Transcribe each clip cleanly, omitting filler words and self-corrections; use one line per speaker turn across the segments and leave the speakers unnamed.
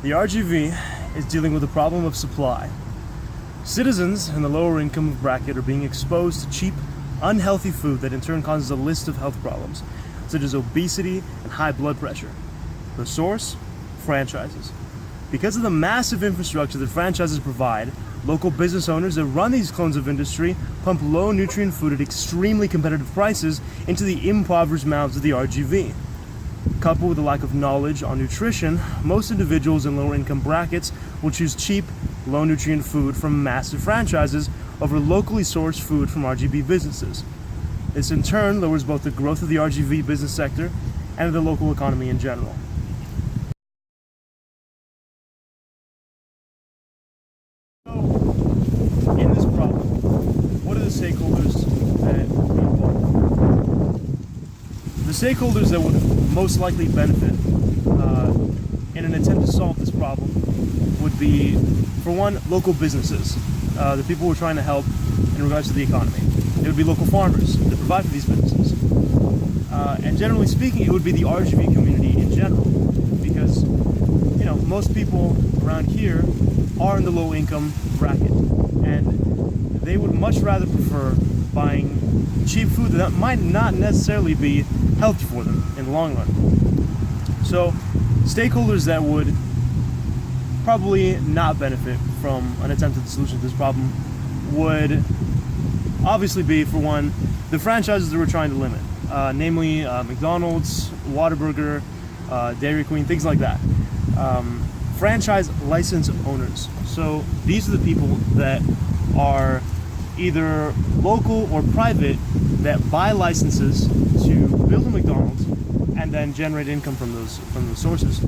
The RGV is dealing with the problem of supply. Citizens in the lower income bracket are being exposed to cheap, unhealthy food that in turn causes a list of health problems, such as obesity and high blood pressure. The source? Franchises. Because of the massive infrastructure that franchises provide, local business owners that run these clones of industry pump low nutrient food at extremely competitive prices into the impoverished mouths of the RGV. Coupled with a lack of knowledge on nutrition, most individuals in lower income brackets will choose cheap, low nutrient food from massive franchises over locally sourced food from RGV businesses. This in turn lowers both the growth of the RGV business sector and the local economy in general. So, in this problem, what are the stakeholders that would be involved? The stakeholders that would most likely benefit in an attempt to solve this problem would be, for one, local businesses, the people who are trying to help in regards to the economy. It would be local farmers that provide for these businesses. And generally speaking, it would be the RGV community in general, because, you know, most people around here are in the low income bracket, and they would much rather prefer buying cheap food that might not necessarily be healthy for them in the long run. So stakeholders that would probably not benefit from an attempted solution to this problem would obviously be, for one, the franchises that we're trying to limit, namely McDonald's, Whataburger, Dairy Queen, things like that. Franchise license owners. So these are the people that are either local or private that buy licenses to build a McDonald's and then generate income from those sources,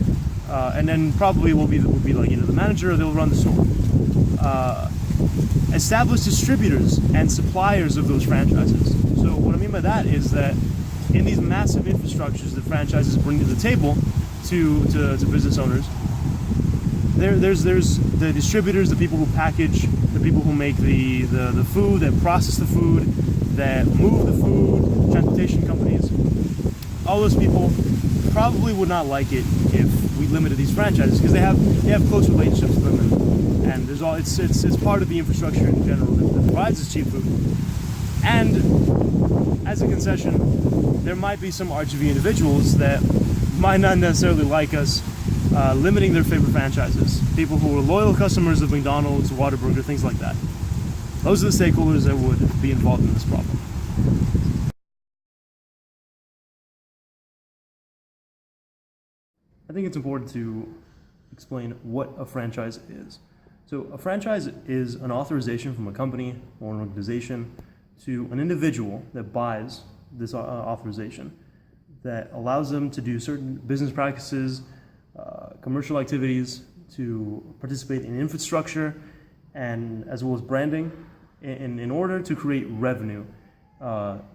and then probably will be like either the manager or they'll run the store. Established distributors and suppliers of those franchises. So what I mean by that is that in these massive infrastructures that franchises bring to the table to business owners, there's the distributors, the people who package, the people who make the food, that process the food, that move the food, transportation companies. All those people probably would not like it if we limited these franchises, because they have close relationships with them, and there's all it's part of the infrastructure in general that provides this cheap food. And as a concession, there might be some RGV individuals that might not necessarily like us limiting their favorite franchises. People who are loyal customers of McDonald's, Whataburger, things like that. Those are the stakeholders that would be involved in this problem. I think it's important to explain what a franchise is. So a franchise is an authorization from a company or an organization to an individual that buys this authorization that allows them to do certain business practices, commercial activities, to participate in infrastructure, and as well as branding in order to create revenue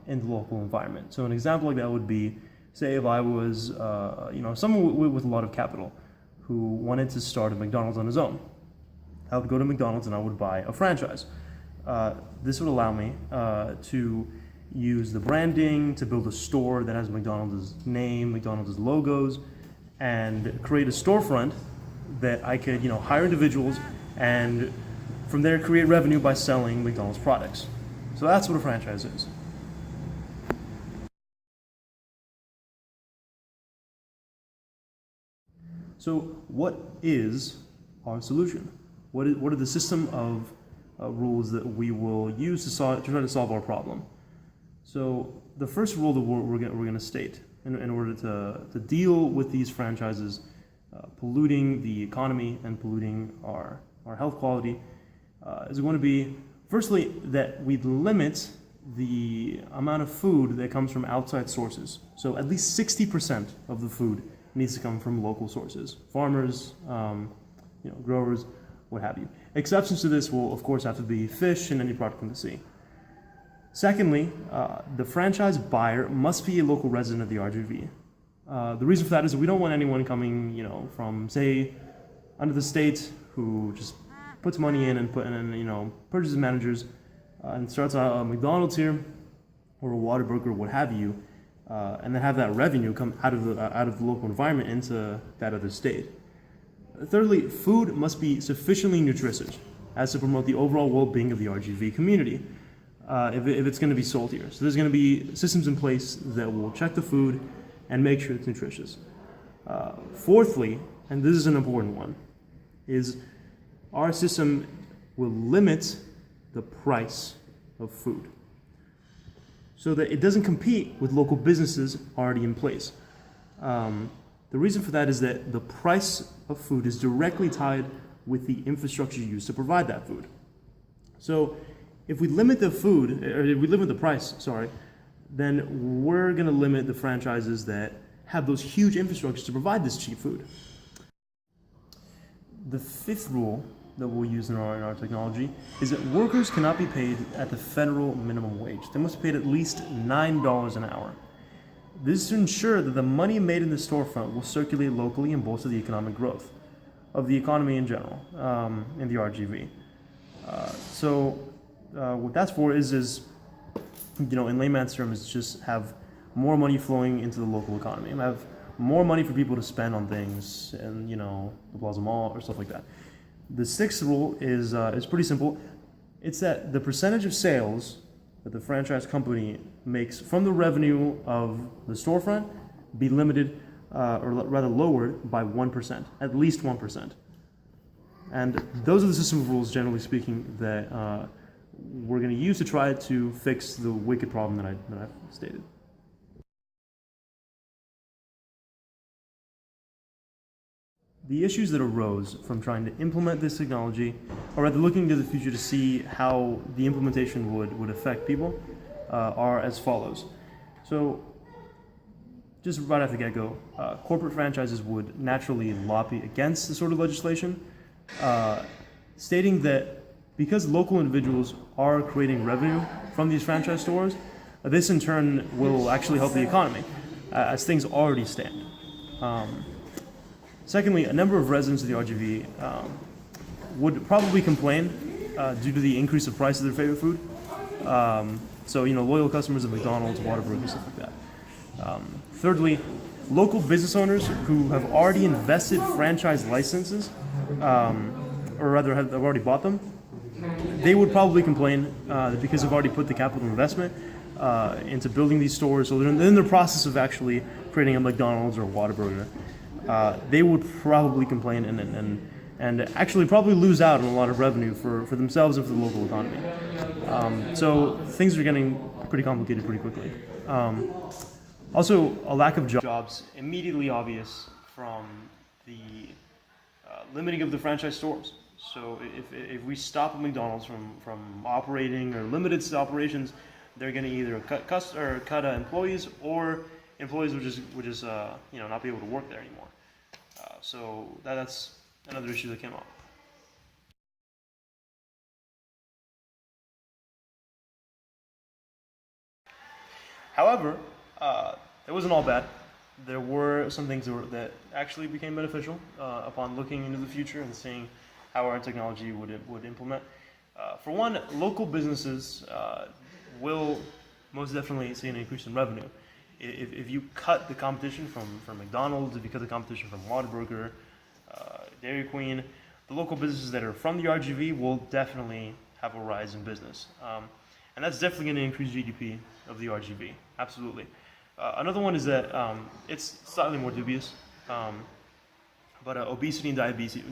in the local environment. So an example like that would be, say if I was someone with a lot of capital who wanted to start a McDonald's on his own. I would go to McDonald's and I would buy a franchise. This would allow me to use the branding, to build a store that has McDonald's name, McDonald's logos, and create a storefront that I could hire individuals and from there create revenue by selling McDonald's products. So that's what a franchise is. So what is our solution? What are the system of rules that we will use to try to solve our problem? So the first rule that we're going to state in order to deal with these franchises polluting the economy and polluting our health quality is going to be, firstly, that we limit the amount of food that comes from outside sources. So at least 60% of the food needs to come from local sources, farmers, growers, what have you. Exceptions to this will, of course, have to be fish and any product from the sea. Secondly, the franchise buyer must be a local resident of the RGV. The reason for that is that we don't want anyone coming, from, say, under the state who just puts money in and purchases managers and starts a McDonald's here or a Whataburger, what have you, and then have that revenue come out of the local environment into that other state. Thirdly, food must be sufficiently nutritious as to promote the overall well-being of the RGV community if it's going to be sold here. So there's going to be systems in place that will check the food and make sure it's nutritious. Fourthly, and this is an important one, is our system will limit the price of food so that it doesn't compete with local businesses already in place. The reason for that is that the price of food is directly tied with the infrastructure used to provide that food. So if we limit the food, or if we limit the price, then we're going to limit the franchises that have those huge infrastructures to provide this cheap food. The fifth rule that we'll use in our technology is that workers cannot be paid at the federal minimum wage. They must be paid at least $9 an hour. This is to ensure that the money made in the storefront will circulate locally and bolster the economic growth of the economy in general, in the RGV. What that's for is in layman's terms, just have more money flowing into the local economy and have more money for people to spend on things and, the Plaza Mall or stuff like that. The sixth rule is pretty simple. It's that the percentage of sales that the franchise company makes from the revenue of the storefront be limited, or rather lowered by 1%, at least 1%. And those are the system of rules, generally speaking, that we're going to use to try to fix the wicked problem that I've stated. The issues that arose from trying to implement this technology, or rather looking to the future to see how the implementation would affect people, are as follows. So, just right off the get-go, corporate franchises would naturally lobby against this sort of legislation, stating that because local individuals are creating revenue from these franchise stores, this in turn will actually help the economy, as things already stand. Secondly, a number of residents of the RGV would probably complain due to the increase of price of their favorite food. Loyal customers of McDonald's, Whataburger, stuff like that. Thirdly, local business owners who have already invested franchise licenses, or rather have already bought them, they would probably complain that because they've already put the capital investment into building these stores, so they're in the process of actually creating a McDonald's or a Whataburger. They would probably complain and actually probably lose out on a lot of revenue for themselves and for the local economy. So things are getting pretty complicated pretty quickly. Also, a lack of jobs immediately obvious from the limiting of the franchise stores. So if we stop McDonald's from operating or limit its operations, they're going to either cut employees, or employees would just not be able to work there anymore. So that's another issue that came up. However, it wasn't all bad. There were some things that actually became beneficial upon looking into the future and seeing how our technology would implement. For one, local businesses will most definitely see an increase in revenue. If you cut the competition from McDonald's, if you cut the competition from Whataburger, Dairy Queen, the local businesses that are from the RGV will definitely have a rise in business. And that's definitely going to increase GDP of the RGV, absolutely. Another one is that it's slightly more dubious, but obesity and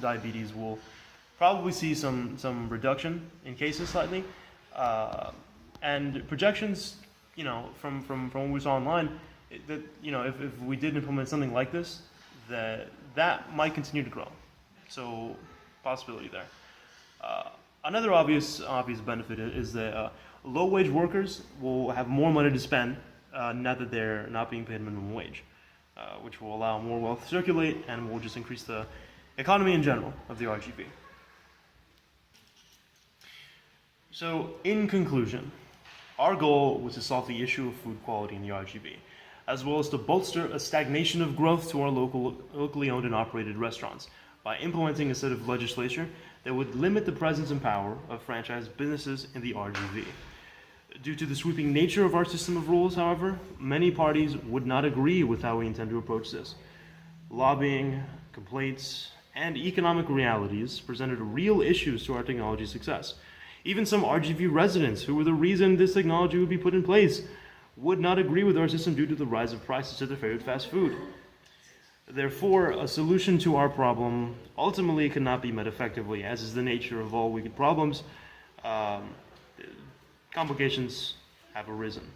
diabetes will probably see some reduction in cases slightly. And projections, from what we saw online, that if we did implement something like this, that might continue to grow. So possibility there. Another obvious benefit is that low-wage workers will have more money to spend now that they're not being paid minimum wage, which will allow more wealth to circulate and will just increase the economy in general of the RGV. So, in conclusion, our goal was to solve the issue of food quality in the RGV, as well as to bolster a stagnation of growth to our locally owned and operated restaurants by implementing a set of legislation that would limit the presence and power of franchise businesses in the RGV. Due to the sweeping nature of our system of rules, however, many parties would not agree with how we intend to approach this. Lobbying, complaints, and economic realities presented real issues to our technology success. Even some RGV residents, who were the reason this technology would be put in place, would not agree with our system due to the rise of prices at their favorite fast food. Therefore, a solution to our problem ultimately cannot be met effectively, as is the nature of all wicked problems. Complications have arisen.